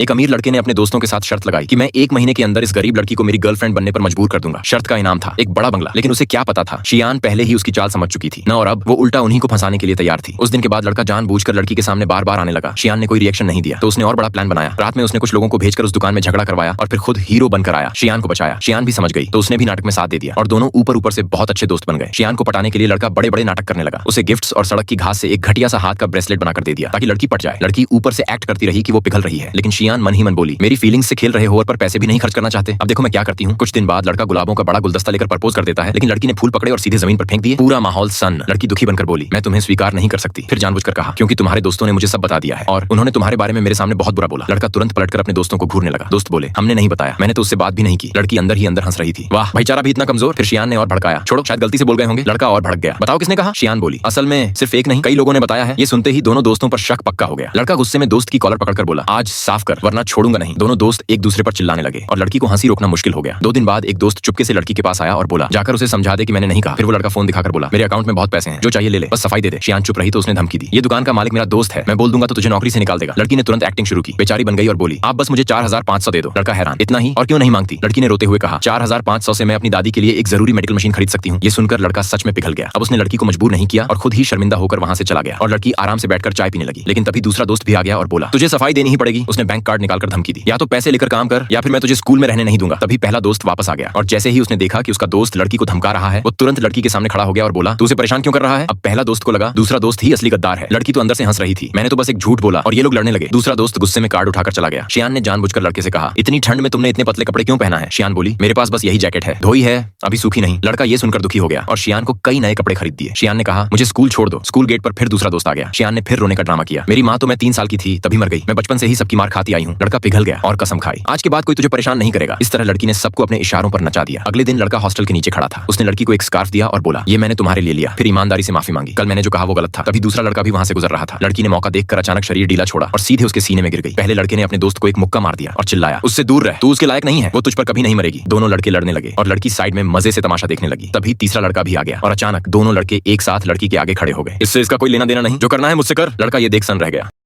एक अमीर लड़के ने अपने दोस्तों के साथ शर्त लगाई कि मैं 1 महीने के अंदर इस गरीब लड़की को मेरी गर्लफ्रेंड बनने पर मजबूर कर दूंगा। शर्त का इनाम था एक बड़ा बंगला, लेकिन उसे क्या पता था शियान पहले ही उसकी चाल समझ चुकी थी न, और अब वो उल्टा उन्हीं को फंसाने के लिए तैयार थी। उस दिन के बाद लड़का जानबूझकर लड़की के सामने बार बार आने लगा। शियान ने कोई रिएक्शन नहीं दिया तो उसने और बड़ा प्लान बनाया। रात में उसने कुछ लोगों को भेजकर उस दुकान में झगड़ा करवाया और फिर खुद हीरो बनकर आया, शियान को बचाया। शियान भी समझ गई तो उसने भी नाटक में साथ दे दिया और दोनों ऊपर ऊपर से बहुत अच्छे दोस्त बन गए। शियान को पटाने के लिए लड़का बड़े बड़े नाटक करने लगा। उसे गिफ्ट्स और सड़क की घास से एक घटिया सा हाथ का ब्रेसलेट बनाकर दे दिया ताकि लड़की पट जाए। लड़की ऊपर से एक्ट करती रही कि वो पिघल रही है, लेकिन शियान मन ही मन बोली, मेरी फीलिंग्स से खेल रहे हो और पर पैसे भी नहीं खर्च करना चाहते, अब देखो मैं क्या करती हूँ। कुछ दिन बाद लड़का गुलाबों का बड़ा गुलदस्ता लेकर प्रपोज कर देता है, लेकिन लड़की ने फूल पकड़े और सीधे जमीन पर फेंक दिए। पूरा माहौल सन्न। लड़की दुखी बनकर बोली, मैं तुम्हें स्वीकार नहीं कर सकती। फिर जानबूझकर कहा, क्योंकि तुम्हारे दोस्तों ने मुझे सब बता दिया है और उन्होंने तुम्हारे बारे में मेरे सामने बहुत बुरा बोला। लड़का तुरंत पलटकर अपने दोस्तों को घूरने लगा। दोस्त बोले, हमने नहीं बताया, मैंने तो उससे बात भी नहीं की। लड़की अंदर ही अंदर हंस रही थी। वाह भाईचारा भी इतना कमजोर। फिर शियान ने और भड़काया, छोड़ो शायद गलती से बोल गए होंगे। लड़का और भड़क गया, बताओ किसने कहा? शियान बोली, असल में सिर्फ एक नहीं, कई लोगों ने बताया है। ये सुनते ही दोनों दोस्तों पर शक पक्का हो गया। लड़का गुस्से में दोस्त की कॉलर पकड़कर बोला, आज साफ कर वरना छोड़ूंगा नहीं। दोनों दोस्त एक दूसरे पर चिल्लाने लगे और लड़की को हंसी रोकना मुश्किल हो गया। 2 दिन बाद एक दोस्त चुपके से लड़की के पास आया और बोला, जाकर उसे समझा दे कि मैंने नहीं कहा। फिर वो लड़का फोन दिखाकर बोला, मेरे अकाउंट में बहुत पैसे हैं, जो चाहिए ले ले, बस सफाई दे दे। शियान चुप रही तो उसने धमकी दी, ये दुकान का मालिक मेरा दोस्त है, मैं बोल दूंगा तो तुझे नौकरी से निकाल देगा। लड़की ने तुरंत एक्टिंग शुरू की, बेचारी बन गई और बोली, आप बस मुझे 4500 दे दो। लड़का हैरान, इतना ही और क्यों नहीं मांगती? लड़की ने रोते हुए कहा, 4500 से मैं अपनी दादी के लिए एक जरूरी मेडिकल मशीन खरीद सकती हूँ। ये सुनकर लड़का सच में पिघल गया। अब उसने लड़की को मजबूर नहीं किया और खुद ही शर्मिंदा होकर वहां से चला गया और लड़की आराम से बैठकर चाय पीने लगी। लेकिन तभी दूसरा दोस्त भी आ गया और बोला, तुझे सफाई देनी ही पड़ेगी। उसने बैंक कार्ड निकालकर धमकी दी, या तो पैसे लेकर काम कर या फिर मैं तुझे स्कूल में रहने नहीं दूंगा। तभी पहला दोस्त वापस आ गया और जैसे ही उसने देखा कि उसका दोस्त लड़की को धमका रहा है, वो तुरंत लड़की के सामने खड़ा हो गया और बोला, तू उसे परेशान क्यों कर रहा है? अब पहला दोस्त को लगा दूसरा दोस्त ही असली गद्दार है। लड़की तो अंदर से हंस रही थी, मैंने तो बस एक झूठ बोला और ये लोग लड़ने लगे। दूसरा दोस्त गुस्से में कार्ड उठाकर चला गया। शियान ने जानबूझकर लड़के से कहा, इतनी ठंड में तुमने इतने पतले कपड़े क्यों पहना है? शियान बोली, मेरे पास बस यही जैकेट है, धोई है, अभी सूखी नहीं। लड़का ये सुनकर दुखी हो गया और शियान को कई नए कपड़े खरीद दिए। शियान ने कहा, मुझे स्कूल छोड़ दो। स्कूल गेट पर फिर दूसरा दोस्त आ गया। शियान ने फिर रोने का ड्रामा किया, मेरी माँ तो मैं 3 साल की थी तभी मर गई, मैं बचपन से ही सबकी मार खाती आई हूँ। लड़का पिघल गया और कसम खाई, आज के बाद कोई तुझे परेशान नहीं करेगा। इस तरह लड़की ने सबको अपने इशारों पर नचा दिया। अगले दिन लड़का हॉस्टल के नीचे खड़ा था। उसने लड़की को एक स्कार्फ दिया और बोला, ये मैंने तुम्हारे लिए लिया। फिर ईमानदारी से माफी मांगी, कल मैंने जो कहा वो गलत था। तभी दूसरा लड़का भी वहां से गुजर रहा था। लड़की ने मौका देखकर अचानक शरीर ढीला छोड़ा और सीधे उसके सीने में गिर गई। पहले लड़के ने अपने दोस्त को एक मुक्का मार दिया और चिल्लाया, उससे दूर रह, तू उसके लायक नहीं है, वो तुझ पर कभी नहीं मरेगी। दोनों लड़के लड़ने लगे और लड़की साइड में मजे से तमाशा देखने लगी। तभी तीसरा लड़का भी आ गया और अचानक दोनों लड़के एक साथ लड़की के आगे खड़े हो गए। इससे इसका कोई लेना देना नहीं, जो करना है मुझसे कर। लड़का ये देख सन रह गया।